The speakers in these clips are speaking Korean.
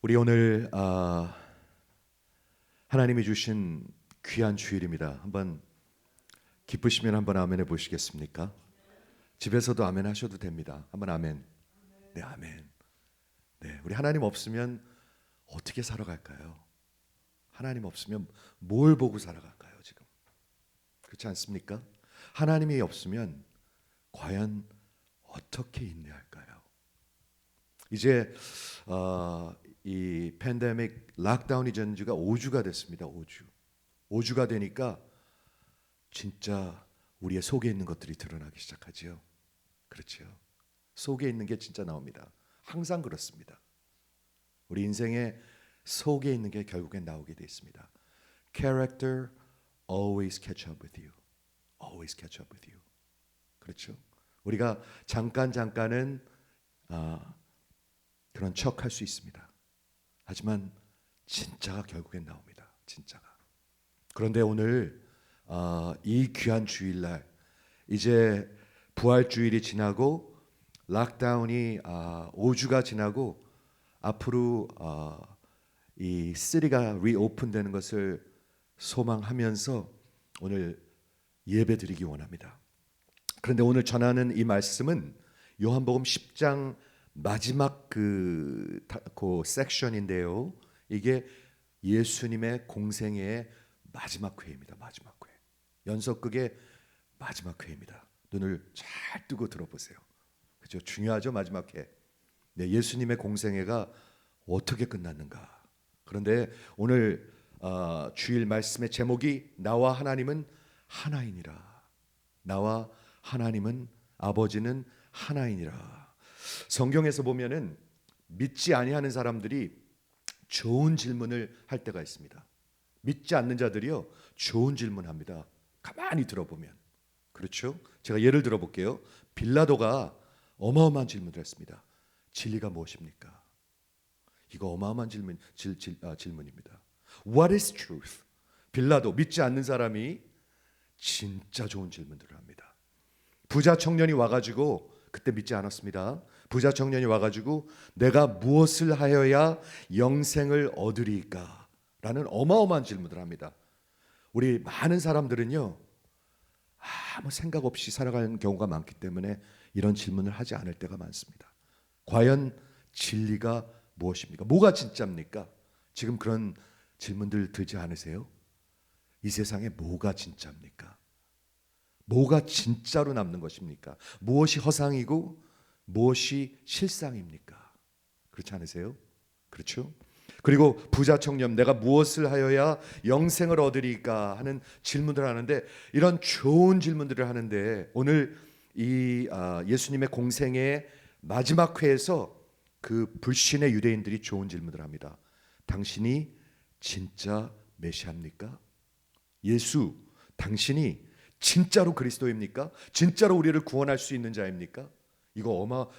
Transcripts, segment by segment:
우리 오늘 하나님이 주신 귀한 주일입니다. 한번 기쁘시면 한번 아멘 해보시겠습니까? 집에서도 아멘 하셔도 됩니다. 한번 아멘. 네, 아멘. 네, 우리 하나님 없으면 어떻게 살아갈까요? 하나님 없으면 뭘 보고 살아갈까요? 지금 그렇지 않습니까? 하나님이 없으면 과연 어떻게 인내할까요? 이제 이 팬데믹 락다운이 된 지가 5주가 됐습니다. 5주가 되니까 진짜 우리의 속에 있는 것들이 드러나기 시작하지요. 그렇죠. 속에 있는 게 진짜 나옵니다. 항상 그렇습니다. 우리 인생의 속에 있는 게 결국엔 나오게 돼 있습니다. Character always catch up with you. Always catch up with you. 그렇죠. 우리가 잠깐은 그런 척 할 수 있습니다. 하지만 진짜가 결국엔 나옵니다. 진짜가. 그런데 오늘 이 귀한 주일날 이제 부활주일이 지나고 락다운이 5주가 지나고 앞으로 이 시리가 리오픈되는 것을 소망하면서 오늘 예배드리기 원합니다. 그런데 오늘 전하는 이 말씀은 요한복음 10장 마지막 그 섹션인데요. 이게 예수님의 공생애의 마지막 회입니다. 마지막 회. 연속극의 마지막 회입니다. 눈을 잘 뜨고 들어보세요. 그죠? 중요하죠, 마지막 회. 네, 예수님의 공생애가 어떻게 끝났는가. 그런데 오늘 주일 말씀의 제목이 나와 하나님은 하나이니라. 나와 하나님은 아버지는 하나이니라. 성경에서 보면은 믿지 아니하는 사람들이 좋은 질문을 할 때가 있습니다. 믿지 않는 자들이요 좋은 질문합니다. 가만히 들어보면. 그렇죠? 제가 예를 들어볼게요. 빌라도가 어마어마한 질문을 했습니다. 진리가 무엇입니까? 이거 어마어마한 질문입니다. What is truth? 빌라도 믿지 않는 사람이 진짜 좋은 질문들을 합니다. 부자 청년이 와가지고 그때 믿지 않았습니다. 부자 청년이 와가지고 내가 무엇을 하여야 영생을 얻으리까? 라는 어마어마한 질문을 합니다. 우리 많은 사람들은요 아무 생각 없이 살아가는 경우가 많기 때문에 이런 질문을 하지 않을 때가 많습니다. 과연 진리가 무엇입니까? 뭐가 진짜입니까? 지금 그런 질문들 들지 않으세요? 이 세상에 뭐가 진짜입니까? 뭐가 진짜로 남는 것입니까? 무엇이 허상이고 무엇이 실상입니까? 그렇지 않으세요? 그렇죠? 그리고 부자 청년 내가 무엇을 하여야 영생을 얻으리까 하는 질문들을 하는데 이런 좋은 질문들을 하는데 오늘 이 예수님의 공생의 마지막 회에서 그 불신의 유대인들이 좋은 질문을 합니다. 당신이 진짜 메시아입니까? 예수, 당신이 진짜로 그리스도입니까? 진짜로 우리를 구원할 수 있는 자입니까? 이거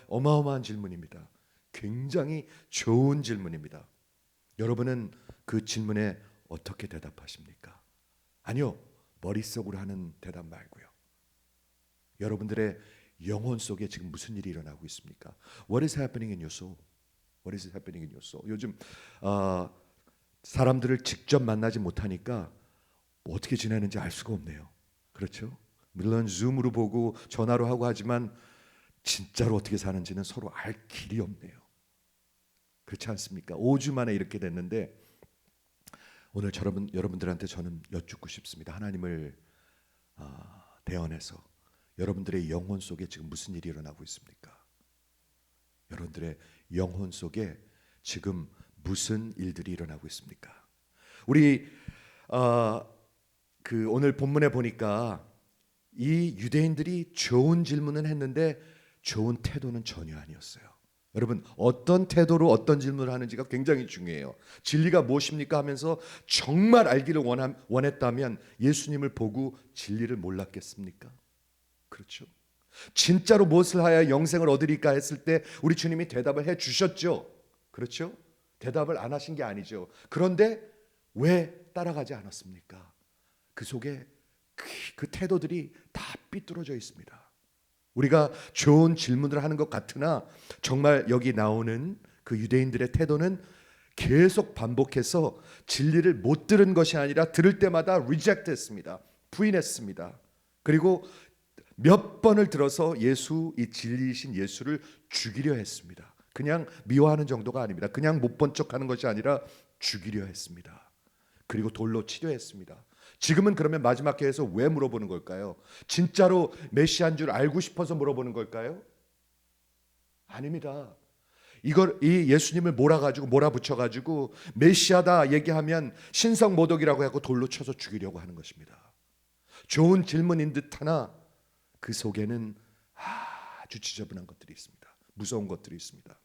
어마어마한 질문입니다. 굉장히 좋은 질문입니다. 여러분은 그 질문에 어떻게 대답하십니까? 아니요, 머릿속으로 하는 대답 말고요. 여러분들의 영혼 속에 지금 무슨 일이 일어나고 있습니까? What is happening in your soul? What is happening in your soul? 요즘 사람들을 직접 만나지 못하니까 어떻게 지내는지 알 수가 없네요. 그렇죠? 물론 줌으로 보고 전화로 하고 하지만 진짜로 어떻게 사는지는 서로 알 길이 없네요. 그렇지 않습니까? 5주 만에 이렇게 됐는데 오늘 여러분들한테 저는 여쭙고 싶습니다. 하나님을 대언해서 여러분들의 영혼 속에 지금 무슨 일이 일어나고 있습니까? 여러분들의 영혼 속에 지금 무슨 일들이 일어나고 있습니까? 우리 오늘 본문에 보니까 이 유대인들이 좋은 질문은 했는데 좋은 태도는 전혀 아니었어요. 여러분 어떤 태도로 어떤 질문을 하는지가 굉장히 중요해요. 진리가 무엇입니까 하면서 정말 알기를 원했다면 예수님을 보고 진리를 몰랐겠습니까? 그렇죠. 진짜로 무엇을 하여 영생을 얻으리까 했을 때 우리 주님이 대답을 해 주셨죠. 그렇죠. 대답을 안 하신 게 아니죠. 그런데 왜 따라가지 않았습니까? 그 속에 그 태도들이 다 삐뚤어져 있습니다. 우리가 좋은 질문을 하는 것 같으나 정말 여기 나오는 그 유대인들의 태도는 계속 반복해서 진리를 못 들은 것이 아니라 들을 때마다 리젝트했습니다. 부인했습니다. 그리고 몇 번을 들어서 이 진리이신 예수를 죽이려 했습니다. 그냥 미워하는 정도가 아닙니다. 그냥 못 본 척하는 것이 아니라 죽이려 했습니다. 그리고 돌로 치려 했습니다. 지금은 그러면 마지막 회에서 왜 물어보는 걸까요? 진짜로 메시아인 줄 알고 싶어서 물어보는 걸까요? 아닙니다. 이 예수님을 몰아붙여가지고 메시아다 얘기하면 신성모독이라고 하고 돌로 쳐서 죽이려고 하는 것입니다. 좋은 질문인 듯 하나 그 속에는 아주 지저분한 것들이 있습니다. 무서운 것들이 있습니다.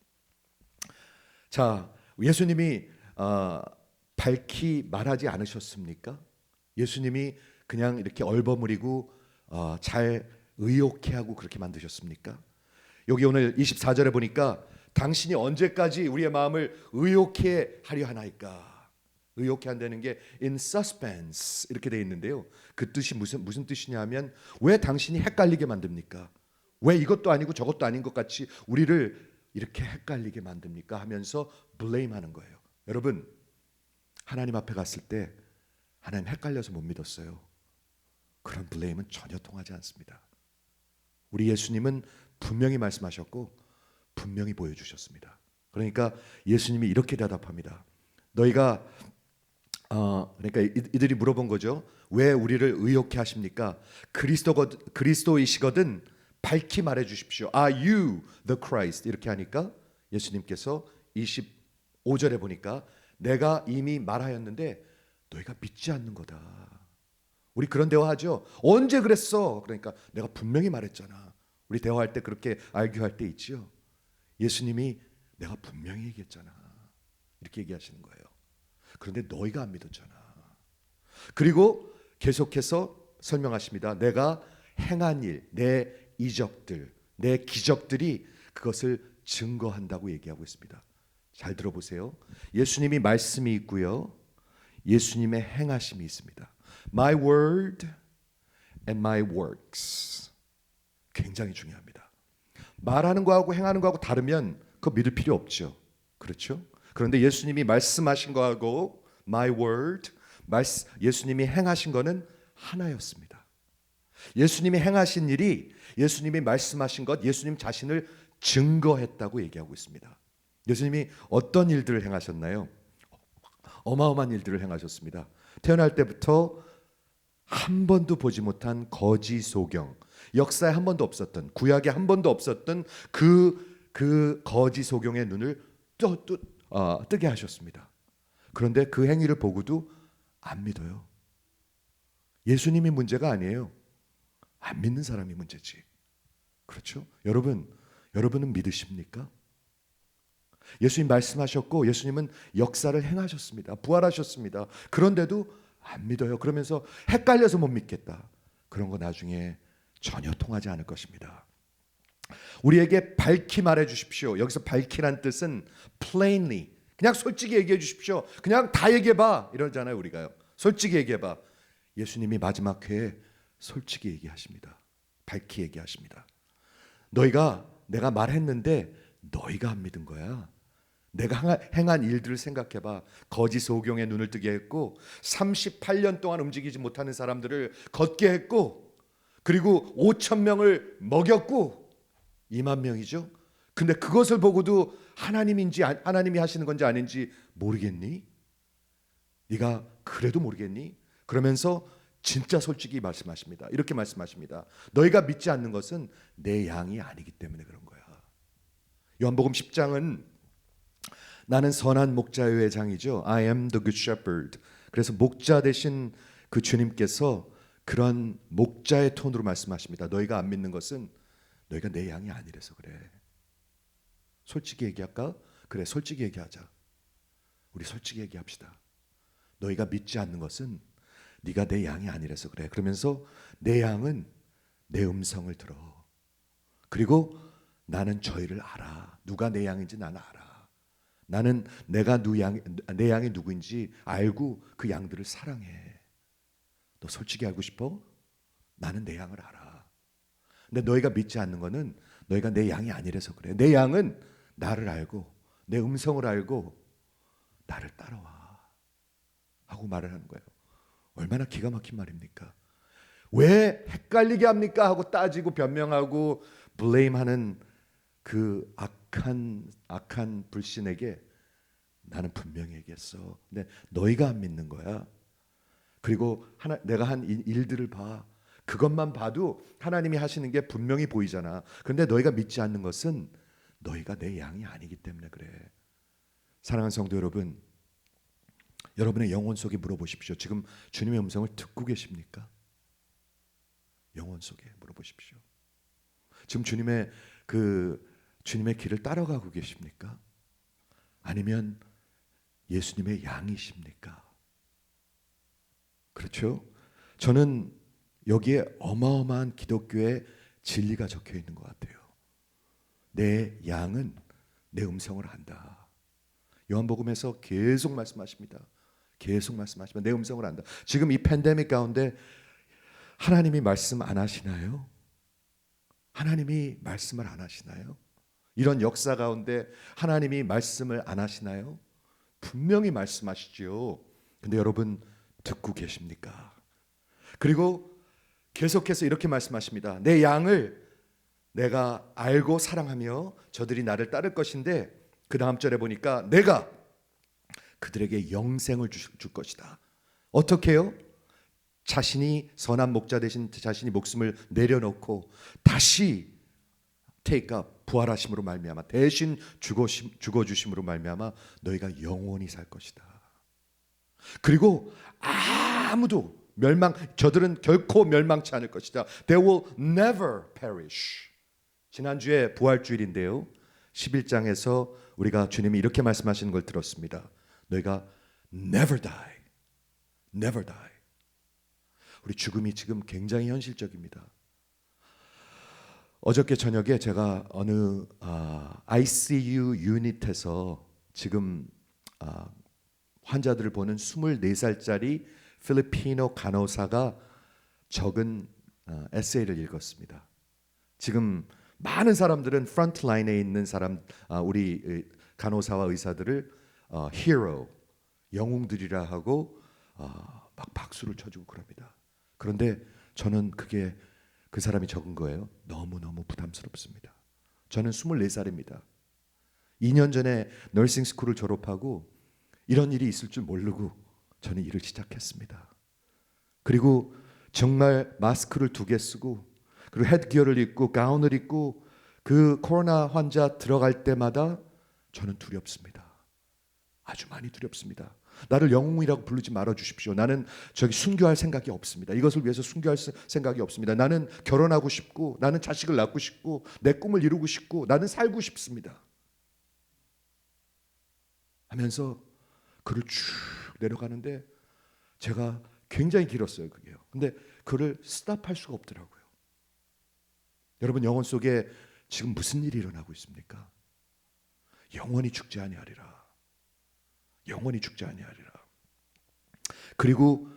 자, 예수님이 밝히 말하지 않으셨습니까? 예수님이 그냥 이렇게 얼버무리고 잘 의욕해하고 그렇게 만드셨습니까? 여기 오늘 24절에 보니까 당신이 언제까지 우리의 마음을 의욕해 하려 하나이까? 의욕해 한다는 게 in suspense 이렇게 되어 있는데요. 그 뜻이 무슨 뜻이냐면 왜 당신이 헷갈리게 만듭니까? 왜 이것도 아니고 저것도 아닌 것 같이 우리를 이렇게 헷갈리게 만듭니까? 하면서 blame하는 거예요. 여러분, 하나님 앞에 갔을 때 하나님 헷갈려서 못 믿었어요. 그런 blame은 전혀 통하지 않습니다. 우리 예수님은 분명히 말씀하셨고 분명히 보여주셨습니다. 그러니까 예수님이 이렇게 대답합니다. 너희가 그러니까 이들이 물어본 거죠. 왜 우리를 의욕해 하십니까? 그리스도이시거든 밝히 말해 주십시오. Are you the Christ? 이렇게 하니까 예수님께서 25절에 보니까 내가 이미 말하였는데 너희가 믿지 않는 거다. 우리 그런 대화하죠. 언제 그랬어? 그러니까 내가 분명히 말했잖아. 우리 대화할 때 그렇게 알교할 때 있죠. 예수님이 내가 분명히 얘기했잖아. 이렇게 얘기하시는 거예요. 그런데 너희가 안 믿었잖아. 그리고 계속해서 설명하십니다. 내가 행한 일, 내 이적들, 내 기적들이 그것을 증거한다고 얘기하고 있습니다. 잘 들어보세요. 예수님이 말씀이 있고요. 예수님의 행하심이 있습니다. My word and my works. 굉장히 중요합니다. 말하는 거하고 행하는 거하고 다르면 그거 믿을 필요 없죠. 그렇죠? 그런데 예수님이 말씀하신 거하고 my word, 예수님이 행하신 거는 하나였습니다. 예수님이 행하신 일이 예수님이 말씀하신 것, 예수님 자신을 증거했다고 얘기하고 있습니다. 예수님이 어떤 일들을 행하셨나요? 어마어마한 일들을 행하셨습니다. 태어날 때부터 한 번도 보지 못한 거지 소경, 역사에 한 번도 없었던, 구약에 한 번도 없었던 그 거지 소경의 눈을 뜨게 하셨습니다. 그런데 그 행위를 보고도 안 믿어요. 예수님이 문제가 아니에요. 안 믿는 사람이 문제지. 그렇죠? 여러분은 믿으십니까? 예수님 말씀하셨고 예수님은 역사를 행하셨습니다. 부활하셨습니다. 그런데도 안 믿어요. 그러면서 헷갈려서 못 믿겠다. 그런 거 나중에 전혀 통하지 않을 것입니다. 우리에게 밝히 말해 주십시오. 여기서 밝히란 뜻은 plainly, 그냥 솔직히 얘기해 주십시오. 그냥 다 얘기해 봐 이러잖아요. 우리가요. 솔직히 얘기해 봐. 예수님이 마지막 회에 솔직히 얘기하십니다. 밝히 얘기하십니다. 내가 말했는데 너희가 안 믿은 거야. 내가 행한 일들을 생각해봐. 거짓 소경의 눈을 뜨게 했고 38년 동안 움직이지 못하는 사람들을 걷게 했고 그리고 5천 명을 먹였고 2만 명이죠. 근데 그것을 보고도 하나님이 하시는 건지 아닌지 모르겠니? 네가 그래도 모르겠니? 그러면서 진짜 솔직히 말씀하십니다. 이렇게 말씀하십니다. 너희가 믿지 않는 것은 내 양이 아니기 때문에 그런 거야. 요한복음 10장은 나는 선한 목자의 회장이죠. I am the good shepherd. 그래서 목자 되신 그 주님께서 그런 목자의 톤으로 말씀하십니다. 너희가 안 믿는 것은 너희가 내 양이 아니라서 그래. 솔직히 얘기할까? 그래, 솔직히 얘기하자. 우리 솔직히 얘기합시다. 너희가 믿지 않는 것은 네가 내 양이 아니라서 그래. 그러면서 내 양은 내 음성을 들어. 그리고 나는 저희를 알아. 누가 내 양인지 나는 알아. 나는 내 양이 누구인지 알고 그 양들을 사랑해. 너 솔직히 알고 싶어? 나는 내 양을 알아. 근데 너희가 믿지 않는 거는 너희가 내 양이 아니라서 그래. 내 양은 나를 알고 내 음성을 알고 나를 따라와 하고 말을 하는 거예요. 얼마나 기가 막힌 말입니까? 왜 헷갈리게 합니까? 하고 따지고 변명하고 블레임하는 그 악한 불신에게 나는 분명히 얘기했어. 근데 너희가 안 믿는 거야. 그리고 내가 한 일들을 봐. 그것만 봐도 하나님이 하시는 게 분명히 보이잖아. 그런데 너희가 믿지 않는 것은 너희가 내 양이 아니기 때문에 그래. 사랑하는 성도 여러분, 여러분의 영혼 속에 물어보십시오. 지금 주님의 음성을 듣고 계십니까? 영혼 속에 물어보십시오. 지금 주님의 길을 따라가고 계십니까? 아니면 예수님의 양이십니까? 그렇죠? 저는 여기에 어마어마한 기독교의 진리가 적혀 있는 것 같아요. 내 양은 내 음성을 안다. 요한복음에서 계속 말씀하십니다. 계속 말씀하시면 내 음성을 안다. 지금 이 팬데믹 가운데 하나님이 말씀 안 하시나요? 하나님이 말씀을 안 하시나요? 이런 역사 가운데 하나님이 말씀을 안 하시나요? 분명히 말씀하시죠. 근데 여러분 듣고 계십니까? 그리고 계속해서 이렇게 말씀하십니다. 내 양을 내가 알고 사랑하며 저들이 나를 따를 것인데 그 다음 절에 보니까 내가 그들에게 영생을 줄 것이다. 어떻게 해요? 자신이 선한 목자 대신 자신이 목숨을 내려놓고 다시 take up 부활하심으로 말미암아 대신 죽어주심으로 말미암아 너희가 영원히 살 것이다. 그리고 아무도 저들은 결코 멸망치 않을 것이다. They will never perish. 지난주에 부활주일인데요. 11장에서 우리가 주님이 이렇게 말씀하시는 걸 들었습니다. 너희가 never die. never die. 우리 죽음이 지금 굉장히 현실적입니다. 어저께 저녁에 제가 어느 ICU 유닛에서 지금 환자들을 보는 24살짜리 필리피노 간호사가 적은 에세이를 읽었습니다. 지금 많은 사람들은 프런트 라인에 있는 사람, 우리 간호사와 의사들을 히어로, 영웅들이라 하고 막 박수를 쳐주고 그럽니다. 그런데 저는 그게 그 사람이 적은 거예요. 너무너무 부담스럽습니다. 저는 24살입니다. 2년 전에 너싱 스쿨을 졸업하고 이런 일이 있을 줄 모르고 저는 일을 시작했습니다. 그리고 정말 마스크를 2개 쓰고 그리고 헤드기어를 입고 가운을 입고 그 코로나 환자 들어갈 때마다 저는 두렵습니다. 아주 많이 두렵습니다. 나를 영웅이라고 부르지 말아 주십시오. 나는 순교할 생각이 없습니다. 이것을 위해서 순교할 생각이 없습니다. 나는 결혼하고 싶고 나는 자식을 낳고 싶고 내 꿈을 이루고 싶고 나는 살고 싶습니다. 하면서 글을 쭉 내려가는데 제가 굉장히 길었어요. 그게요. 근데 글을 스탑할 수가 없더라고요. 여러분 영혼 속에 지금 무슨 일이 일어나고 있습니까? 영원히 죽지 아니하리라. 영원히 죽지 아니하리라. 그리고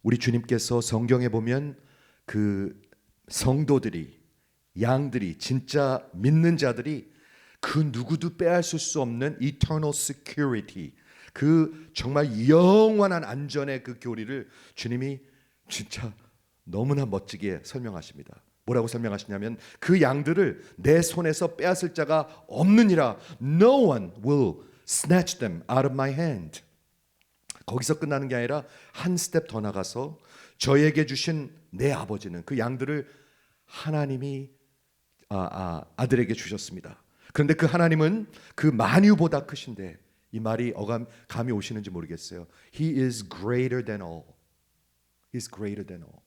우리 주님께서 성경에 보면 그 성도들이 양들이 진짜 믿는 자들이 그 누구도 빼앗을 수 없는 eternal security 그 정말 영원한 안전의 그 교리를 주님이 진짜 너무나 멋지게 설명하십니다. 뭐라고 설명하시냐면 그 양들을 내 손에서 빼앗을 자가 없느니라. No one will snatch them out of my hand. 거기서 끝나는 게 아니라 한 스텝 더 나가서 저에게 주신 내 아버지는 그 양들을 하나님이 아들에게 주셨습니다. 그런데 그 하나님은 그 만유보다 크신데 이 말이 감이 오시는지 모르겠어요. He is greater than all. He is greater than all.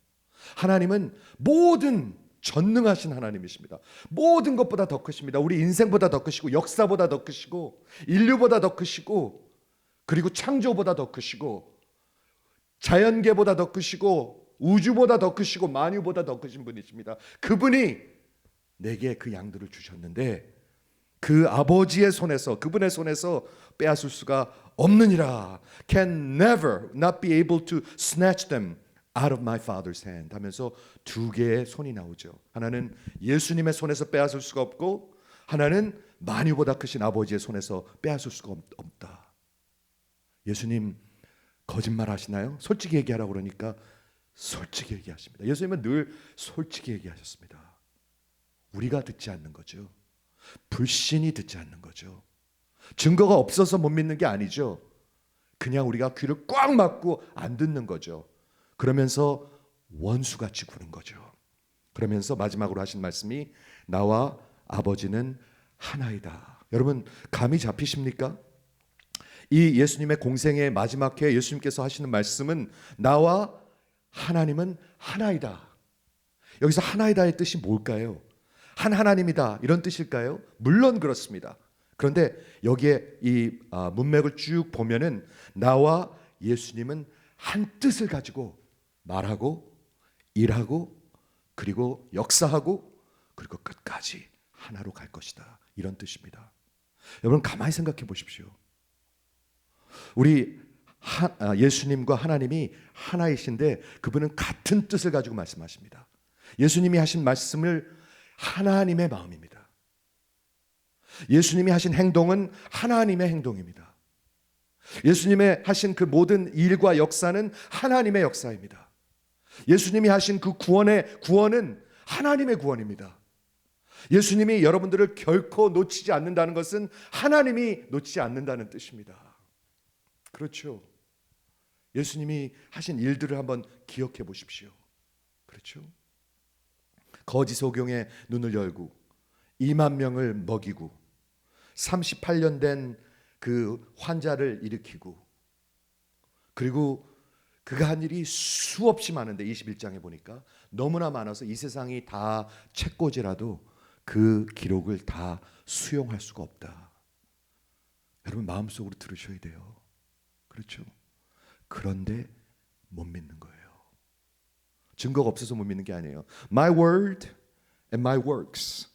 하나님은 모든 전능하신 하나님이십니다. 모든 것보다 더 크십니다. 우리 인생보다 더 크시고 역사보다 더 크시고 인류보다 더 크시고 그리고 창조보다 더 크시고 자연계보다 더 크시고 우주보다 더 크시고 만유보다 더 크신 분이십니다. 그분이 내게 그 양들을 주셨는데 그 아버지의 손에서 그분의 손에서 빼앗을 수가 없느니라. Can never not be able to snatch them out of my father's hand 하면서 2개의 손이 나오죠. 하나는 예수님의 손에서 빼앗을 수가 없고 하나는 만유보다 크신 아버지의 손에서 빼앗을 수가 없다. 예수님 거짓말 하시나요? 솔직히 얘기하라고 그러니까 솔직히 얘기하십니다. 예수님은 늘 솔직히 얘기하셨습니다. 우리가 듣지 않는 거죠. 불신이 듣지 않는 거죠. 증거가 없어서 못 믿는 게 아니죠. 그냥 우리가 귀를 꽉 막고 안 듣는 거죠. 그러면서 원수같이 구는 거죠. 그러면서 마지막으로 하신 말씀이 나와 아버지는 하나이다. 여러분 감이 잡히십니까? 이 예수님의 공생의 마지막 해 예수님께서 하시는 말씀은 나와 하나님은 하나이다. 여기서 하나이다의 뜻이 뭘까요? 한 하나님이다 이런 뜻일까요? 물론 그렇습니다. 그런데 여기에 이 문맥을 쭉 보면은 나와 예수님은 한 뜻을 가지고 말하고 일하고 그리고 역사하고 그리고 끝까지 하나로 갈 것이다. 이런 뜻입니다. 여러분 가만히 생각해 보십시오. 우리 예수님과 하나님이 하나이신데 그분은 같은 뜻을 가지고 말씀하십니다. 예수님이 하신 말씀을 하나님의 마음입니다. 예수님이 하신 행동은 하나님의 행동입니다. 예수님의 하신 그 모든 일과 역사는 하나님의 역사입니다. 예수님이 하신 그 구원은 하나님의 구원입니다. 예수님이 여러분들을 결코 놓치지 않는다는 것은 하나님이 놓치지 않는다는 뜻입니다. 그렇죠. 예수님이 하신 일들을 한번 기억해 보십시오. 그렇죠. 거지 소경의 눈을 열고 2만 명을 먹이고 38년 된 그 환자를 일으키고 그리고 그가 한 일이 수없이 많은데 21장에 보니까 너무나 많아서 이 세상이 다 책꽂이라도 그 기록을 다 수용할 수가 없다. 여러분 마음속으로 들으셔야 돼요. 그렇죠? 그런데 못 믿는 거예요. 증거가 없어서 못 믿는 게 아니에요. My word and my works.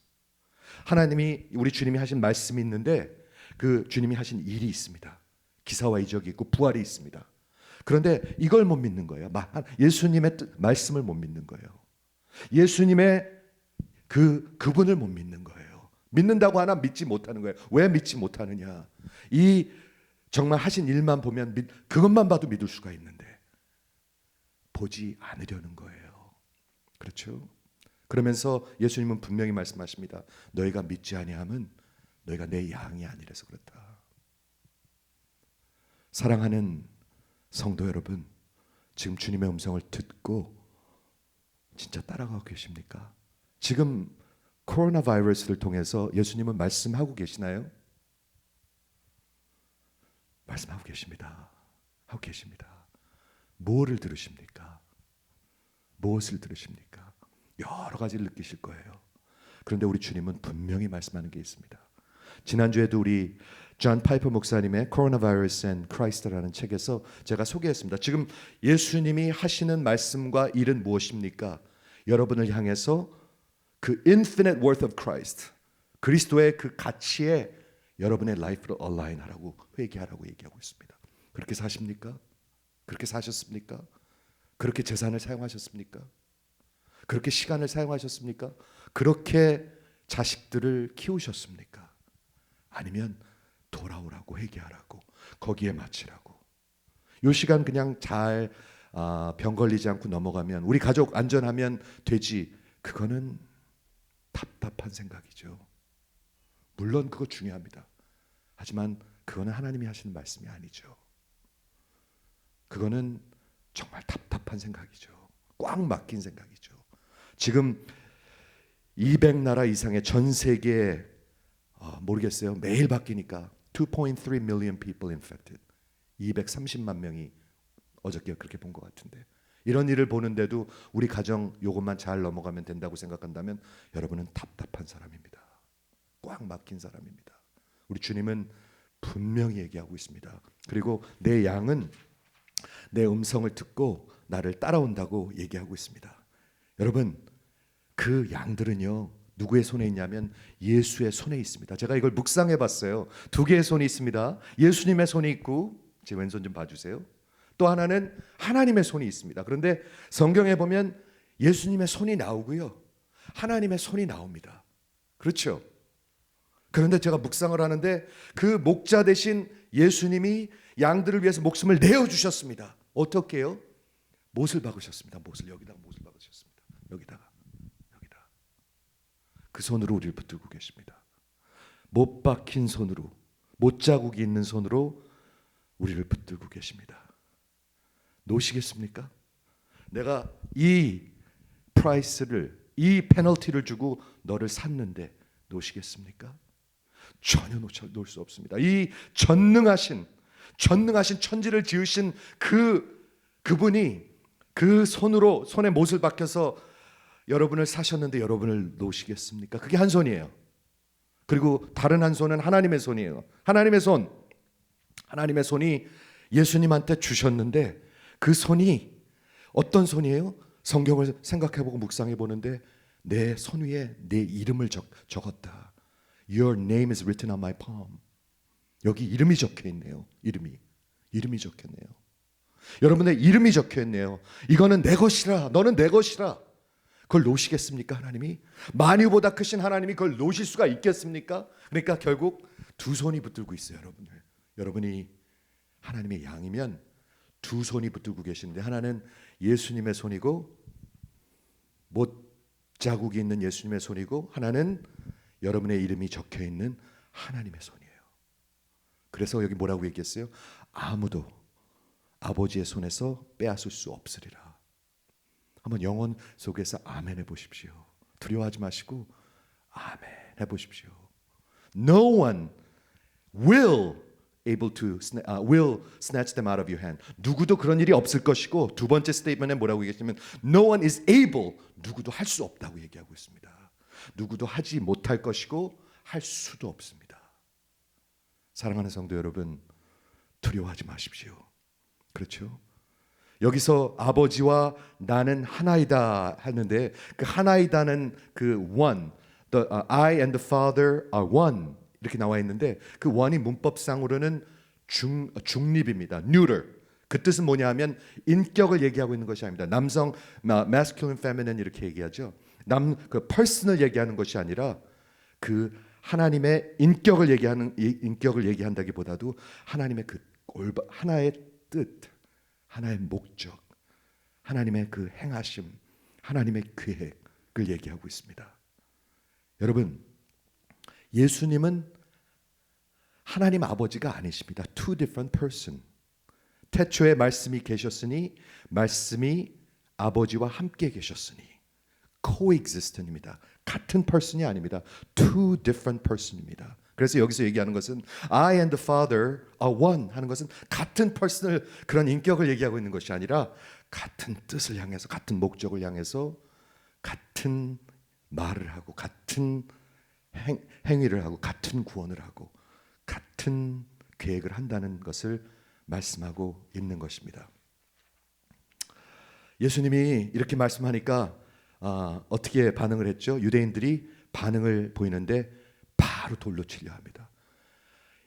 하나님이 우리 주님이 하신 말씀이 있는데 그 주님이 하신 일이 있습니다. 기사와 이적이 있고 부활이 있습니다. 그런데 이걸 못 믿는 거예요. 예수님의 말씀을 못 믿는 거예요. 예수님의 그분을 못 믿는 거예요. 믿는다고 하나 믿지 못하는 거예요. 왜 믿지 못하느냐? 이 정말 하신 일만 보면 그것만 봐도 믿을 수가 있는데 보지 않으려는 거예요. 그렇죠? 그러면서 예수님은 분명히 말씀하십니다. 너희가 믿지 아니함은 너희가 내 양이 아니라서 그렇다. 사랑하는 성도 여러분, 지금 주님의 음성을 듣고 진짜 따라가고 계십니까? 지금 코로나 바이러스를 통해서 예수님은 말씀하고 계시나요? 말씀하고 계십니다. 하고 계십니다. 뭐를 들으십니까? 무엇을 들으십니까? 여러 가지를 느끼실 거예요. 그런데 우리 주님은 분명히 말씀하는 게 있습니다. 지난주에도 우리 존 파이퍼 목사님의 Corona Virus and Christ라는 책에서 제가 소개했습니다. 지금 예수님이 하시는 말씀과 일은 무엇입니까? 여러분을 향해서 그 infinite worth of Christ, 그리스도의 그 가치에 여러분의 라이프를 얼라인하라고 회개하라고 얘기하고 있습니다. 그렇게 사십니까? 그렇게 사셨습니까? 그렇게 재산을 사용하셨습니까? 그렇게 시간을 사용하셨습니까? 그렇게 자식들을 키우셨습니까? 아니면 돌아오라고 회개하라고 거기에 마치라고. 이 시간 그냥 잘 병 걸리지 않고 넘어가면 우리 가족 안전하면 되지. 그거는 답답한 생각이죠. 물론 그거 중요합니다. 하지만 그거는 하나님이 하시는 말씀이 아니죠. 그거는 정말 답답한 생각이죠. 꽉 막힌 생각이죠. 지금 200나라 이상의 전 세계에 모르겠어요. 매일 바뀌니까 2.3 million people infected. 230만 명이 어저께 그렇게 본 것 같은데 이런 일을 보는데도 우리 가정 요것만 잘 넘어가면 된다고 생각한다면 여러분은 답답한 사람입니다. 꽉 막힌 사람입니다. 우리 주님은 분명히 얘기하고 있습니다. 그리고 내 양은 내 음성을 듣고 나를 따라온다고 얘기하고 있습니다. 여러분 그 양들은요 누구의 손에 있냐면 예수의 손에 있습니다. 제가 이걸 묵상해 봤어요. 두 개의 손이 있습니다. 예수님의 손이 있고 제 왼손 좀 봐주세요. 또 하나는 하나님의 손이 있습니다. 그런데 성경에 보면 예수님의 손이 나오고요 하나님의 손이 나옵니다. 그렇죠? 그런데 제가 묵상을 하는데 그 목자 대신 예수님이 양들을 위해서 목숨을 내어주셨습니다. 어떻게요? 못을 박으셨습니다. 여기다가 못을 박으셨습니다. 여기다가. 그 손으로 우리를 붙들고 계십니다. 못 박힌 손으로, 못 자국이 있는 손으로 우리를 붙들고 계십니다. 놓으시겠습니까? 내가 이 프라이스를, 이 페널티를 주고 너를 샀는데 놓으시겠습니까? 전혀 놓을 수 없습니다. 이 전능하신 천지를 지으신 그분이 그 손에 못을 박혀서 여러분을 사셨는데 여러분을 놓으시겠습니까? 그게 한 손이에요. 그리고 다른 한 손은 하나님의 손이에요. 하나님의 손이 예수님한테 주셨는데 그 손이 어떤 손이에요? 성경을 생각해보고 묵상해 보는데 내 손 위에 내 이름을 적었다. Your name is written on my palm. 여기 이름이 적혀 있네요. 이름이 적혔네요. 여러분의 이름이 적혀 있네요. 이거는 내 것이라. 너는 내 것이라. 그걸 놓으시겠습니까? 하나님이 만유보다 크신 하나님이 그걸 놓으실 수가 있겠습니까? 그러니까 결국 두 손이 붙들고 있어요. 여러분이 하나님의 양이면 두 손이 붙들고 계시는데 하나는 예수님의 손이고 못 자국이 있는 예수님의 손이고 하나는 여러분의 이름이 적혀 있는 하나님의 손이에요. 그래서 여기 뭐라고 얘기했어요? 아무도 아버지의 손에서 빼앗을 수 없으리라. 한번 영혼 속에서 아멘 해보십시오. 두려워하지 마시고 아멘 해보십시오. No one will snatch them out of your hand. 누구도 그런 일이 없을 것이고 두 번째 스테이트먼에 뭐라고 얘기했냐면 No one is able. 누구도 할 수 없다고 얘기하고 있습니다. 누구도 하지 못할 것이고 할 수도 없습니다. 사랑하는 성도 여러분, 두려워하지 마십시오. 그렇죠? 여기서 아버지와 나는 하나이다 하는데 그 하나이다는 그 one, I and the Father are one 이렇게 나와 있는데 그 one이 문법상으로는 중립입니다. neuter. 그 뜻은 뭐냐 하면 인격을 얘기하고 있는 것이 아닙니다. 남성, masculine, feminine 이렇게 얘기하죠. 그 person을 얘기하는 것이 아니라 그 하나님의 인격을 얘기한다기보다도 하나님의 그 하나의 뜻, 하나의 목적, 하나님의 그 행하심, 하나님의 계획을 얘기하고 있습니다. 여러분, 예수님은 하나님 아버지가 아니십니다. Two different person. 태초에 말씀이 계셨으니 말씀이 아버지와 함께 계셨으니 coexistent입니다. 같은 person이 아닙니다. Two different person입니다. 그래서 여기서 얘기하는 것은 I and the Father are one 하는 것은 같은 person을 그런 인격을 얘기하고 있는 것이 아니라 같은 뜻을 향해서 같은 목적을 향해서 같은 말을 하고 같은 행위를 하고 같은 구원을 하고 같은 계획을 한다는 것을 말씀하고 있는 것입니다. 예수님이 이렇게 말씀하니까 어떻게 반응을 했죠? 유대인들이 반응을 보이는데 바로 돌로 치려 합니다.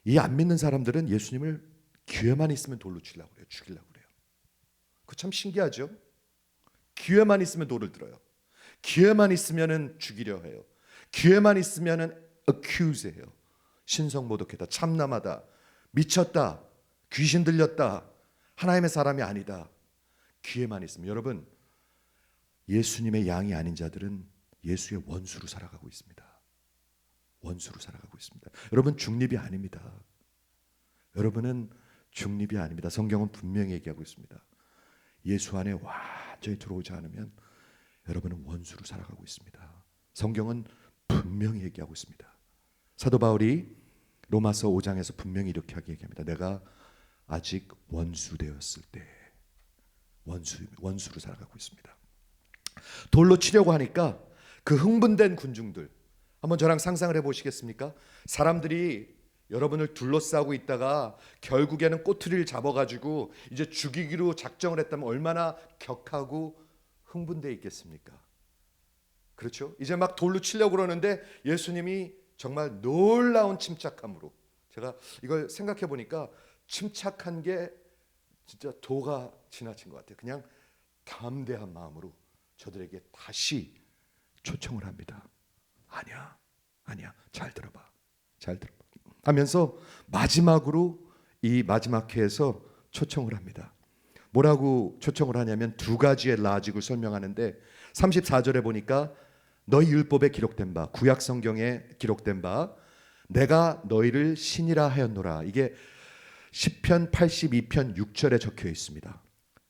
이 안 믿는 사람들은 예수님을 기회만 있으면 돌로 치려고 그래요. 죽이려고 그래요. 그 참 신기하죠? 기회만 있으면 돌을 들어요. 기회만 있으면은 죽이려 해요. 기회만 있으면은 accuse 해요. 신성모독했다, 참남하다, 미쳤다, 귀신 들렸다, 하나님의 사람이 아니다. 기회만 있으면. 여러분, 예수님의 양이 아닌 자들은 예수의 원수로 살아가고 있습니다. 원수로 살아가고 있습니다. 여러분, 중립이 아닙니다. 여러분은 중립이 아닙니다. 성경은 분명히 얘기하고 있습니다. 예수 안에 완전히 들어오지 않으면 여러분은 원수로 살아가고 있습니다. 성경은 분명히 얘기하고 있습니다. 사도 바울이 로마서 5장에서 분명히 이렇게 얘기합니다. 내가 아직 원수 되었을 때 원수로 살아가고 있습니다. 돌로 치려고 하니까 그 흥분된 군중들, 한번 저랑 상상을 해보시겠습니까? 사람들이 여러분을 둘러싸고 있다가 결국에는 꼬투리를 잡아가지고 이제 죽이기로 작정을 했다면 얼마나 격하고 흥분되어 있겠습니까? 그렇죠? 이제 막 돌로 치려고 그러는데 예수님이 정말 놀라운 침착함으로, 제가 이걸 생각해 보니까 침착한 게 진짜 도가 지나친 것 같아요. 그냥 담대한 마음으로 저들에게 다시 초청을 합니다. 아니야, 잘 들어봐 하면서 마지막으로 이 마지막 회에서 초청을 합니다. 뭐라고 초청을 하냐면 두 가지의 라직을 설명하는데 34절에 보니까 너희 율법에 기록된 바, 구약 성경에 기록된 바, 내가 너희를 신이라 하였노라. 이게 시편 82편 6절에 적혀 있습니다.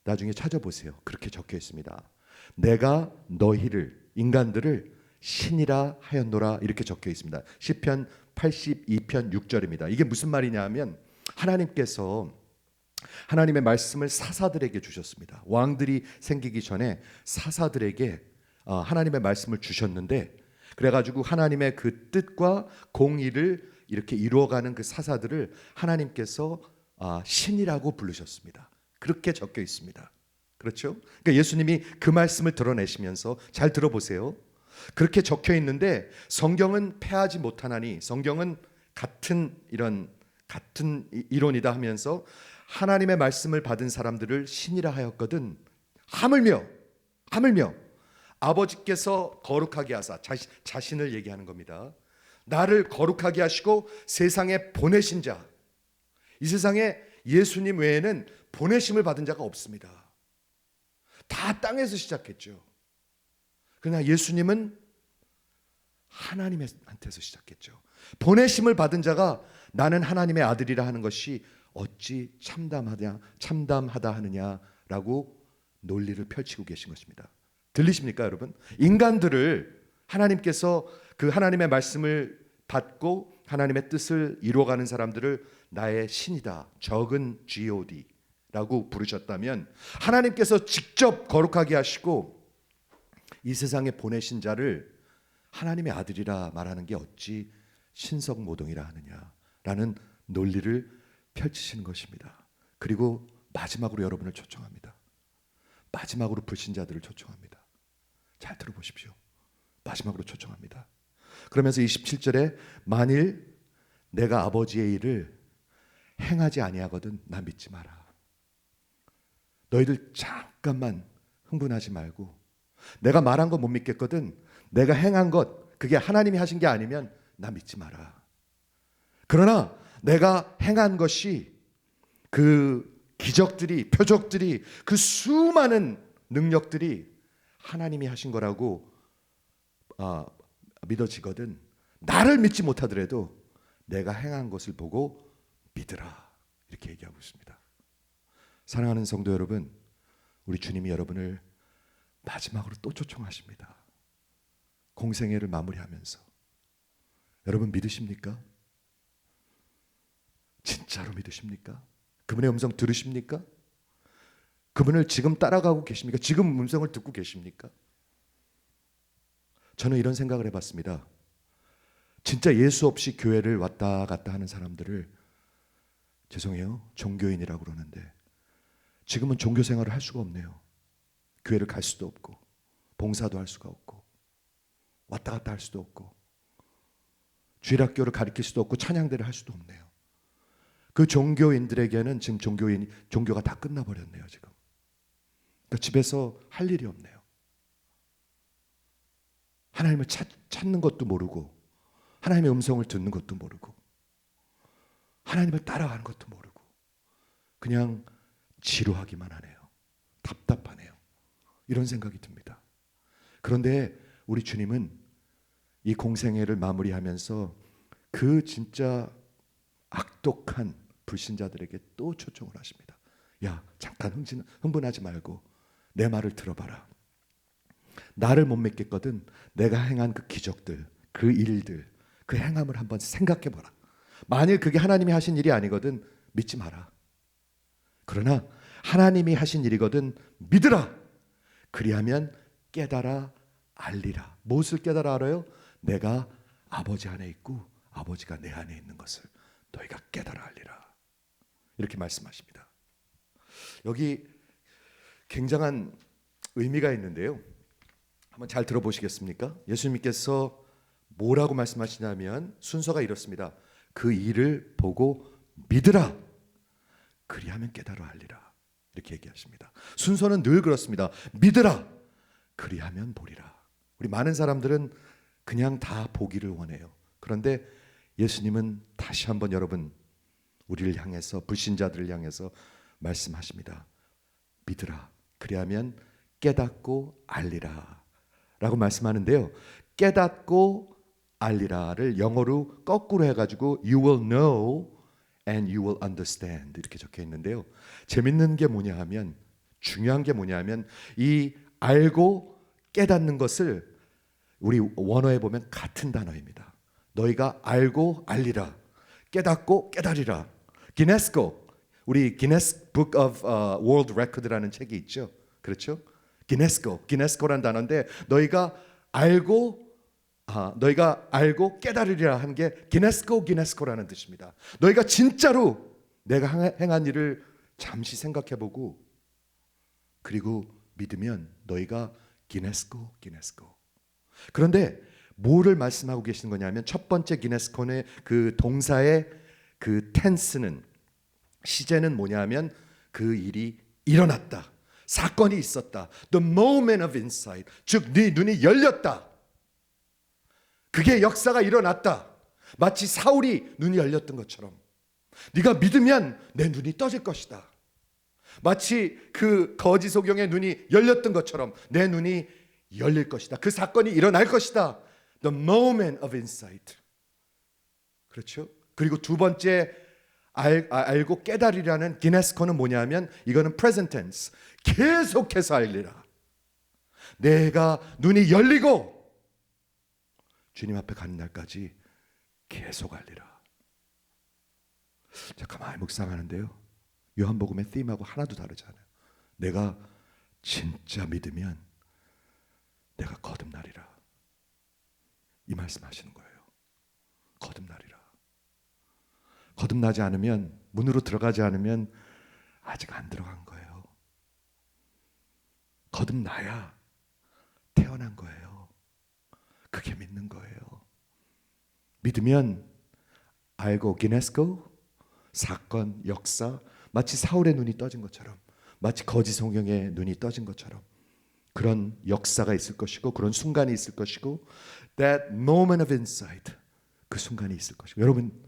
나중에 찾아보세요. 그렇게 적혀 있습니다. 내가 너희를, 인간들을 신이라 하였노라 이렇게 적혀 있습니다. 시편 82편 6절입니다. 이게 무슨 말이냐 하면 하나님께서 하나님의 말씀을 사사들에게 주셨습니다. 왕들이 생기기 전에 사사들에게 하나님의 말씀을 주셨는데, 그래가지고 하나님의 그 뜻과 공의를 이렇게 이루어가는 그 사사들을 하나님께서 신이라고 부르셨습니다. 그렇게 적혀 있습니다. 그렇죠? 그러니까 예수님이 그 말씀을 드러내시면서 잘 들어보세요. 그렇게 적혀 있는데 성경은 패하지 못하나니, 성경은 같은 이론이다 하면서 하나님의 말씀을 받은 사람들을 신이라 하였거든. 하물며 아버지께서 거룩하게 하사, 자신을 얘기하는 겁니다. 나를 거룩하게 하시고 세상에 보내신 자, 이 세상에 예수님 외에는 보내심을 받은 자가 없습니다. 다 땅에서 시작했죠. 그러나 예수님은 하나님한테서 시작했죠. 보내심을 받은 자가 나는 하나님의 아들이라 하는 것이 어찌 참담하다 하느냐라고 논리를 펼치고 계신 것입니다. 들리십니까, 여러분? 인간들을 하나님께서 그 하나님의 말씀을 받고 하나님의 뜻을 이루어가는 사람들을 나의 신이다, 적은 God라고 부르셨다면, 하나님께서 직접 거룩하게 하시고 이 세상에 보내신 자를 하나님의 아들이라 말하는 게 어찌 신성모독이라 하느냐라는 논리를 펼치시는 것입니다. 그리고 마지막으로 여러분을 초청합니다. 마지막으로 불신자들을 초청합니다. 잘 들어보십시오. 마지막으로 초청합니다. 그러면서 27절에 만일 내가 아버지의 일을 행하지 아니하거든 나 믿지 마라. 너희들 잠깐만 흥분하지 말고, 내가 말한 거 못 믿겠거든 내가 행한 것 그게 하나님이 하신 게 아니면 나 믿지 마라. 그러나 내가 행한 것이, 그 기적들이, 표적들이, 그 수많은 능력들이 하나님이 하신 거라고 믿어지거든 나를 믿지 못하더라도 내가 행한 것을 보고 믿으라. 이렇게 얘기하고 있습니다. 사랑하는 성도 여러분, 우리 주님이 여러분을 마지막으로 또 초청하십니다. 공생애를 마무리하면서 여러분 믿으십니까? 진짜로 믿으십니까? 그분의 음성 들으십니까? 그분을 지금 따라가고 계십니까? 지금 음성을 듣고 계십니까? 저는 이런 생각을 해봤습니다. 진짜 예수 없이 교회를 왔다 갔다 하는 사람들을, 죄송해요, 종교인이라고 그러는데 지금은 종교 생활을 할 수가 없네요. 교회를 갈 수도 없고 봉사도 할 수가 없고 왔다 갔다 할 수도 없고 주일학교를 가르칠 수도 없고 찬양대를 할 수도 없네요. 그 종교인들에게는 지금 종교가 다 끝나버렸네요. 지금 그러니까 집에서 할 일이 없네요. 하나님을 찾는 것도 모르고, 하나님의 음성을 듣는 것도 모르고, 하나님을 따라가는 것도 모르고, 그냥 지루하기만 하네요. 답답하네요. 이런 생각이 듭니다. 그런데 우리 주님은 이 공생애를 마무리하면서 그 진짜 악독한 불신자들에게 또 초청을 하십니다. 야, 잠깐 흥분하지 말고 내 말을 들어봐라. 나를 못 믿겠거든 내가 행한 그 기적들, 그 일들, 그 행함을 한번 생각해보라. 만일 그게 하나님이 하신 일이 아니거든 믿지 마라. 그러나 하나님이 하신 일이거든 믿으라. 그리하면 깨달아 알리라. 무엇을 깨달아 알아요? 내가 아버지 안에 있고 아버지가 내 안에 있는 것을 너희가 깨달아 알리라. 이렇게 말씀하십니다. 여기 굉장한 의미가 있는데요. 한번 잘 들어보시겠습니까? 예수님께서 뭐라고 말씀하시냐면 순서가 이렇습니다. 그 일을 보고 믿으라. 그리하면 깨달아 알리라. 이렇게 얘기하십니다. 순서는 늘 그렇습니다. 믿으라. 그리하면 보리라. 우리 많은 사람들은 그냥 다 보기를 원해요. 그런데 예수님은 다시 한번 여러분 우리를 향해서, 불신자들을 향해서 말씀하십니다. 믿으라. 그리하면 깨닫고 알리라 라고 말씀하는데요. 깨닫고 알리라를 영어로 거꾸로 해가지고 You will know and you will understand 이렇게 적혀 있는데요. 재밌는 게 뭐냐 하면, 중요한 게 뭐냐 하면, 이 알고 깨닫는 것을 우리 원어에 보면 같은 단어입니다. 너희가 알고 알리라, 깨닫고 깨달으라. 기네스코, 우리 기네스 Book of World Record라는 책이 있죠. 그렇죠? 기네스코라는 단어인데, 너희가 알고 깨달으리라 한 게 기네스코라는 뜻입니다. 너희가 진짜로 내가 행한 일을 잠시 생각해보고 그리고 믿으면 너희가 기네스코. 그런데 뭐를 말씀하고 계시는 거냐면, 첫 번째 기네스코의 그 동사의 그 텐스는, 시제는 뭐냐면 그 일이 일어났다, 사건이 있었다. The moment of insight, 즉 네 눈이 열렸다. 그게 역사가 일어났다. 마치 사울이 눈이 열렸던 것처럼 네가 믿으면 내 눈이 떠질 것이다. 마치 그 거지 소경의 눈이 열렸던 것처럼 내 눈이 열릴 것이다. 그 사건이 일어날 것이다. The moment of insight. 그렇죠? 그리고 두 번째 알고 깨달으라는 기네스코는 뭐냐면, 이거는 present tense. 계속해서 알리라. 내가 눈이 열리고 주님 앞에 가는 날까지 계속 알리라. 자, 가만히 묵상하는데요, 요한복음의 them하고 하나도 다르지 않아요. 내가 진짜 믿으면 내가 거듭나리라. 이 말씀하시는 거예요. 거듭나리라. 거듭나지 않으면, 문으로 들어가지 않으면 아직 안 들어간 거예요. 거듭나야 태어난 거예요. 그게 믿는 거예요. 믿으면 알고, 기네스코, 사건, 역사, 마치 사울의 눈이 떠진 것처럼, 마치 거지 성경의 눈이 떠진 것처럼 그런 역사가 있을 것이고, 그런 순간이 있을 것이고, that moment of insight, 그 순간이 있을 것이고. 여러분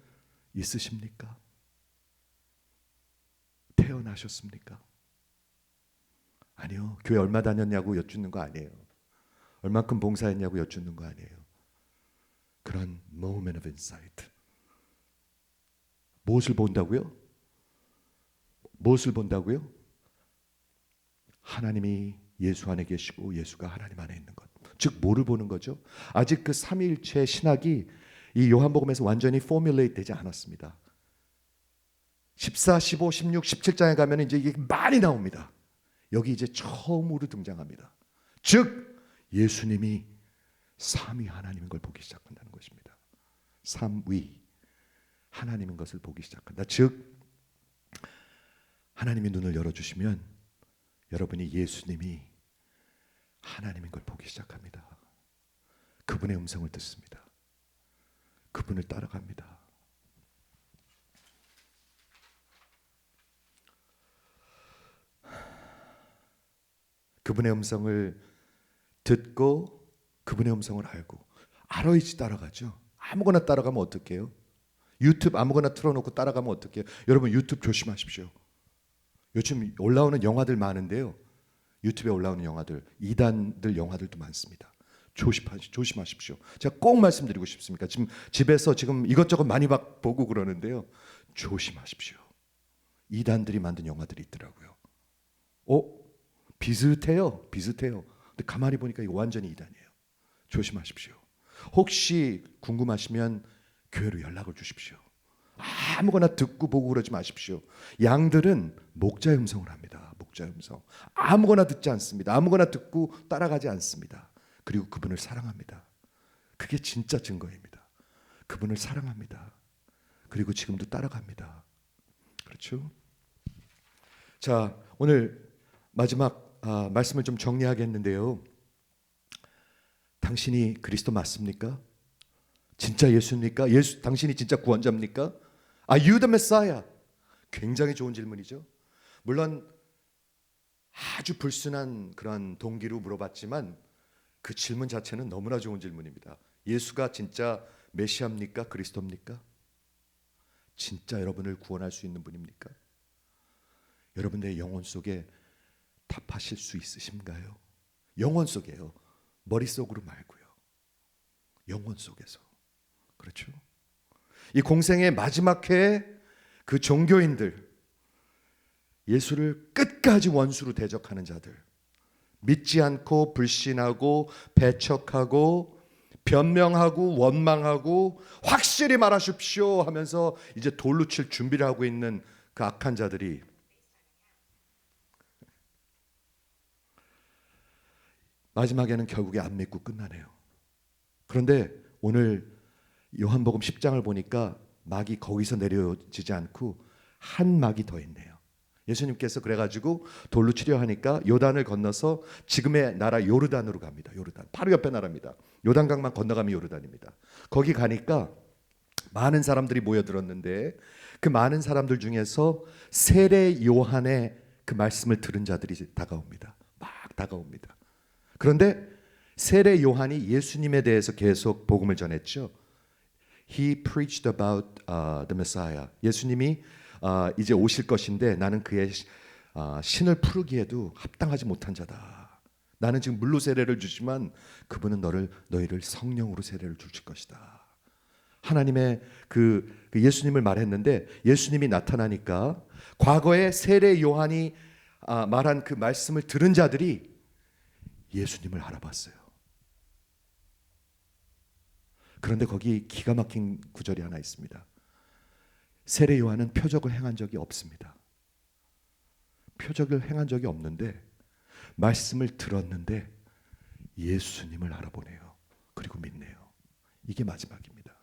있으십니까? 태어나셨습니까? 아니요. 교회 얼마 다녔냐고 여쭙는 거 아니에요. 얼만큼 봉사했냐고 여쭙는 거 아니에요. 그런 moment of insight. 무엇을 본다고요? 무엇을 본다고요? 하나님이 예수 안에 계시고 예수가 하나님 안에 있는 것. 즉 뭐를 보는 거죠? 아직 그 삼위일체 신학이 이 요한복음에서 완전히 포뮬레이트 되지 않았습니다. 14, 15, 16, 17장에 가면 이제 이게 많이 나옵니다. 여기 이제 처음으로 등장합니다. 즉 예수님이 삼위 하나님인 걸 보기 시작한다는 것입니다. 삼위 하나님인 것을 보기 시작한다. 즉 하나님이 눈을 열어주시면 여러분이 예수님이 하나님인 걸 보기 시작합니다. 그분의 음성을 듣습니다. 그분을 따라갑니다. 그분의 음성을 듣고 그분의 음성을 알고, 알아야지 따라가죠. 아무거나 따라가면 어떡해요? 유튜브 아무거나 틀어놓고 따라가면 어떡해요? 여러분 유튜브 조심하십시오. 요즘 올라오는 영화들 많은데요, 유튜브에 올라오는 영화들, 이단들 영화들도 많습니다. 조심하십시오. 제가 꼭 말씀드리고 싶습니다. 지금 집에서 지금 이것저것 많이 보고 그러는데요, 조심하십시오. 이단들이 만든 영화들이 있더라고요. 비슷해요. 근데 가만히 보니까 이거 완전히 이단이에요. 조심하십시오. 혹시 궁금하시면 교회로 연락을 주십시오. 아무거나 듣고 보고 그러지 마십시오. 양들은 목자의 음성을 합니다. 목자의 음성. 아무거나 듣지 않습니다. 아무거나 듣고 따라가지 않습니다. 그리고 그분을 사랑합니다. 그게 진짜 증거입니다. 그분을 사랑합니다. 그리고 지금도 따라갑니다. 그렇죠? 자, 오늘 마지막 말씀을 좀 정리하겠는데요, 당신이 그리스도 맞습니까? 진짜 예수입니까? 당신이 진짜 구원자입니까? Are you the Messiah? 굉장히 좋은 질문이죠. 물론 아주 불순한 그런 동기로 물어봤지만 그 질문 자체는 너무나 좋은 질문입니다. 예수가 진짜 메시아입니까? 그리스도입니까? 진짜 여러분을 구원할 수 있는 분입니까? 여러분의 영혼 속에 답하실 수 있으신가요? 영혼 속에요. 머릿속으로 말고요. 영혼 속에서. 그렇죠? 이 공생의 마지막 해에 그 종교인들, 예수를 끝까지 원수로 대적하는 자들, 믿지 않고 불신하고 배척하고 변명하고 원망하고 확실히 말하십시오 하면서 이제 돌로 칠 준비를 하고 있는 그 악한 자들이 마지막에는 결국에 안 믿고 끝나네요. 그런데 오늘 요한복음 10장을 보니까 막이 거기서 내려지지 않고 한 막이 더 있네요. 예수님께서 그래가지고 돌로 치려 하니까 요단을 건너서 지금의 나라 요르단으로 갑니다. 요르단 바로 옆에 나라입니다. 요단강만 건너가면 요르단입니다. 거기 가니까 많은 사람들이 모여들었는데 그 많은 사람들 중에서 세례 요한의 그 말씀을 들은 자들이 다가옵니다. 막 다가옵니다. 그런데 세례 요한이 예수님에 대해서 계속 복음을 전했죠. He preached about the Messiah. 예수님이 이제 오실 것인데 나는 그의 신을 풀기에도 합당하지 못한 자다. 나는 지금 물로 세례를 주지만 그분은 너희를 성령으로 세례를 주실 것이다. 하나님의 그 예수님을 말했는데 예수님이 나타나니까 과거에 세례 요한이 말한 그 말씀을 들은 자들이 예수님을 알아봤어요. 그런데 거기 기가 막힌 구절이 하나 있습니다. 세례 요한은 표적을 행한 적이 없습니다. 표적을 행한 적이 없는데 말씀을 들었는데 예수님을 알아보네요. 그리고 믿네요. 이게 마지막입니다.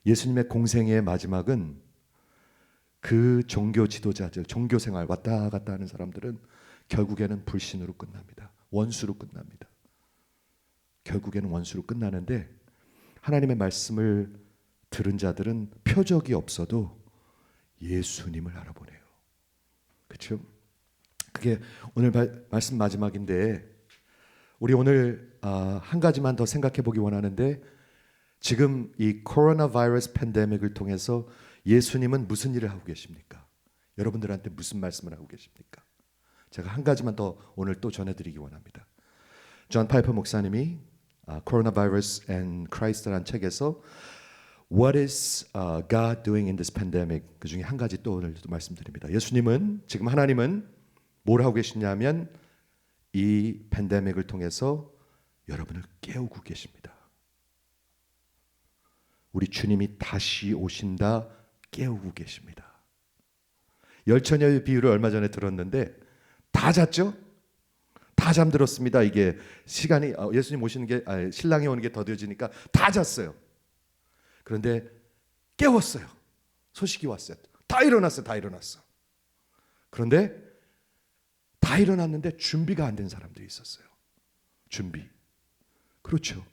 예수님의 공생의 마지막은 그 종교 지도자들, 종교 생활 왔다 갔다 하는 사람들은 결국에는 불신으로 끝납니다. 원수로 끝납니다. 결국에는 원수로 끝나는데 하나님의 말씀을 들은 자들은 표적이 없어도 예수님을 알아보네요. 그렇죠? 그게 오늘 말씀 마지막인데 우리 오늘 한 가지만 더 생각해 보기 원하는데 지금 이 코로나 바이러스 팬데믹을 통해서 예수님은 무슨 일을 하고 계십니까? 여러분들한테 무슨 말씀을 하고 계십니까? 제가 한 가지만 더 오늘 또 전해드리기 원합니다. 존 파이퍼 목사님이 코로나 바이러스 and Christ라는 책에서 What is God doing in this pandemic? 그 중에 한 가지 또 오늘 말씀드립니다. 예수님은 지금 하나님은 뭘 하고 계시냐면 이 팬데믹을 통해서 여러분을 깨우고 계십니다. 우리 주님이 다시 오신다 깨우고 계십니다. 열처녀의 비유를 얼마 전에 들었는데 다 잤죠? 다 잠들었습니다. 이게 시간이 예수님 오시는 게 신랑이 오는 게 더뎌지니까 다 잤어요. 그런데 깨웠어요. 소식이 왔어요. 다 일어났어요. 다 일어났어. 그런데 다 일어났는데 준비가 안 된 사람들이 있었어요. 준비. 그렇죠.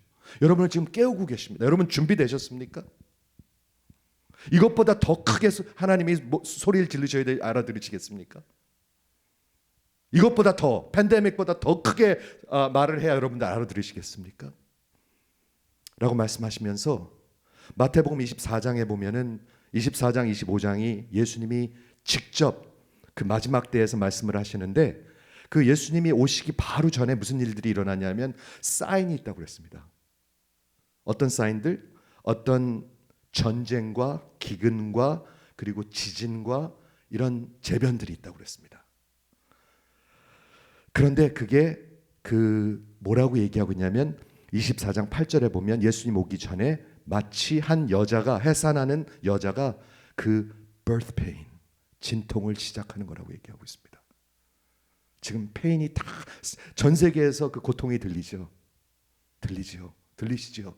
여러분을 지금 깨우고 계십니다. 여러분 준비되셨습니까? 이것보다 더 크게 하나님이 소리를 지르셔야 돼 알아들으시겠습니까? 이것보다 더 팬데믹보다 더 크게 말을 해야 여러분들 알아들으시겠습니까? 라고 말씀하시면서 마태복음 24장에 보면은 24장 25장이 예수님이 직접 그 마지막 때에서 말씀을 하시는데 그 예수님이 오시기 바로 전에 무슨 일들이 일어나냐면 사인이 있다고 그랬습니다. 어떤 사인들? 어떤 전쟁과 기근과 그리고 지진과 이런 재변들이 있다고 그랬습니다. 그런데 그게 그 뭐라고 얘기하고 있냐면 24장 8절에 보면 예수님 오기 전에 마치 한 여자가 해산하는 여자가 그 birth pain, 진통을 시작하는 거라고 얘기하고 있습니다. 지금 페인이 다 전 세계에서 그 고통이 들리죠. 들리시죠?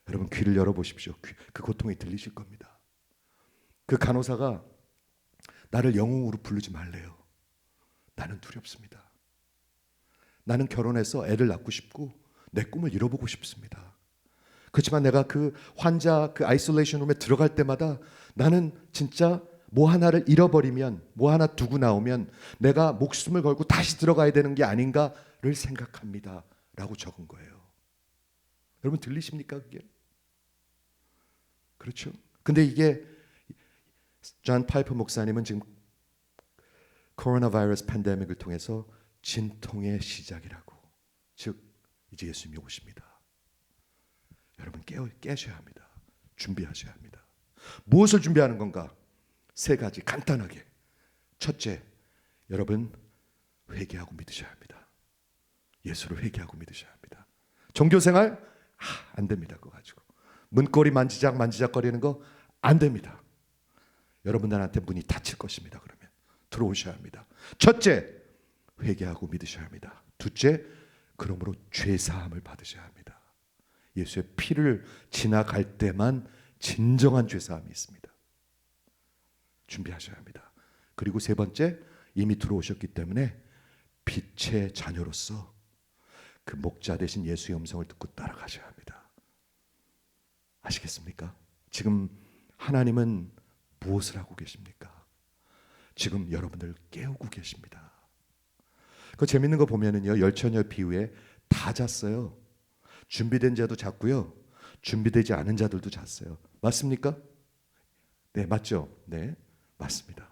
여러분 귀를 열어보십시오. 그 고통이 들리실 겁니다. 그 간호사가 나를 영웅으로 부르지 말래요. 나는 두렵습니다. 나는 결혼해서 애를 낳고 싶고 내 꿈을 이뤄보고 싶습니다. 그렇지만 내가 그 환자 그 아이솔레이션 룸에 들어갈 때마다 나는 진짜 뭐 하나를 잃어버리면 뭐 하나 두고 나오면 내가 목숨을 걸고 다시 들어가야 되는 게 아닌가를 생각합니다. 라고 적은 거예요. 여러분 들리십니까 그게? 그렇죠? 근데 이게 존 파이퍼 목사님은 지금 코로나 바이러스 팬데믹을 통해서 진통의 시작이라고. 즉 이제 예수님이 오십니다. 여러분 깨셔야 합니다. 준비하셔야 합니다. 무엇을 준비하는 건가? 세 가지 간단하게. 첫째, 여러분 회개하고 믿으셔야 합니다. 예수를 회개하고 믿으셔야 합니다. 종교생활 안 됩니다. 그거 가지고 문고리 만지작거리는 거 안 됩니다. 여러분들한테 문이 닫힐 것입니다. 그러면 들어오셔야 합니다. 첫째, 회개하고 믿으셔야 합니다. 둘째, 그러므로 죄사함을 받으셔야 합니다. 예수의 피를 지나갈 때만 진정한 죄사함이 있습니다. 준비하셔야 합니다. 그리고 세 번째, 이미 들어오셨기 때문에 빛의 자녀로서 그 목자 되신 예수의 음성을 듣고 따라가셔야 합니다. 아시겠습니까? 지금 하나님은 무엇을 하고 계십니까? 지금 여러분들 깨우고 계십니다. 그 재밌는 거 보면은요, 열처녀 비유에 다 잤어요. 준비된 자도 잤고요, 준비되지 않은 자들도 잤어요. 맞습니까? 네, 맞죠? 네, 맞습니다.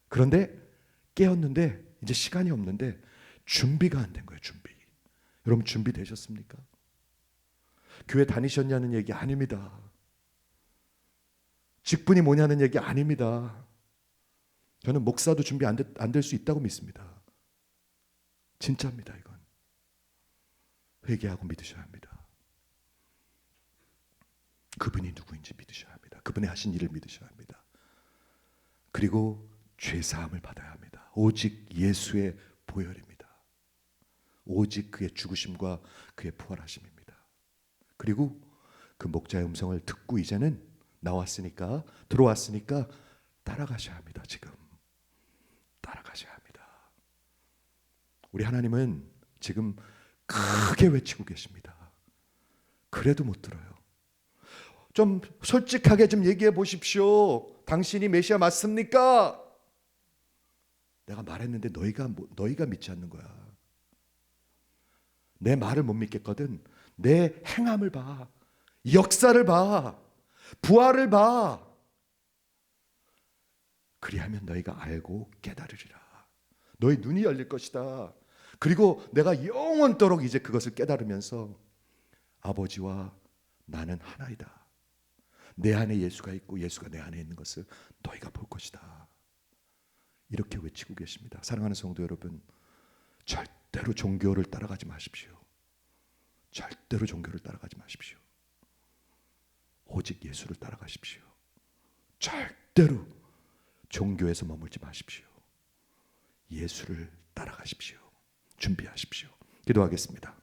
그런데 깨었는데 이제 시간이 없는데 준비가 안 된 거예요. 여러분 준비되셨습니까? 교회 다니셨냐는 얘기 아닙니다. 직분이 뭐냐는 얘기 아닙니다. 저는 목사도 준비 안 될 수 있다고 믿습니다. 진짜입니다. 이건 회개하고 믿으셔야 합니다. 그분이 누구인지 믿으셔야 합니다. 그분의 하신 일을 믿으셔야 합니다. 그리고 죄사함을 받아야 합니다. 오직 예수의 보혈입니다. 오직 그의 죽으심과 그의 부활하심입니다. 그리고 그 목자의 음성을 듣고 이제는 들어왔으니까 따라가셔야 합니다. 지금 따라가셔야 합니다. 우리 하나님은 지금 크게 외치고 계십니다. 그래도 못 들어요. 좀 솔직하게 좀 얘기해 보십시오. 당신이 메시아 맞습니까? 내가 말했는데 너희가 믿지 않는 거야. 내 말을 못 믿겠거든. 내 행함을 봐. 역사를 봐. 부활을 봐. 그리하면 너희가 알고 깨달으리라. 너희 눈이 열릴 것이다. 그리고 내가 영원토록 이제 그것을 깨달으면서 아버지와 나는 하나이다. 내 안에 예수가 있고 예수가 내 안에 있는 것을 너희가 볼 것이다. 이렇게 외치고 계십니다. 사랑하는 성도 여러분, 절대로 종교를 따라가지 마십시오. 절대로 종교를 따라가지 마십시오. 오직 예수를 따라가십시오. 절대로 종교에서 머물지 마십시오. 예수를 따라가십시오. 준비하십시오. 기도하겠습니다.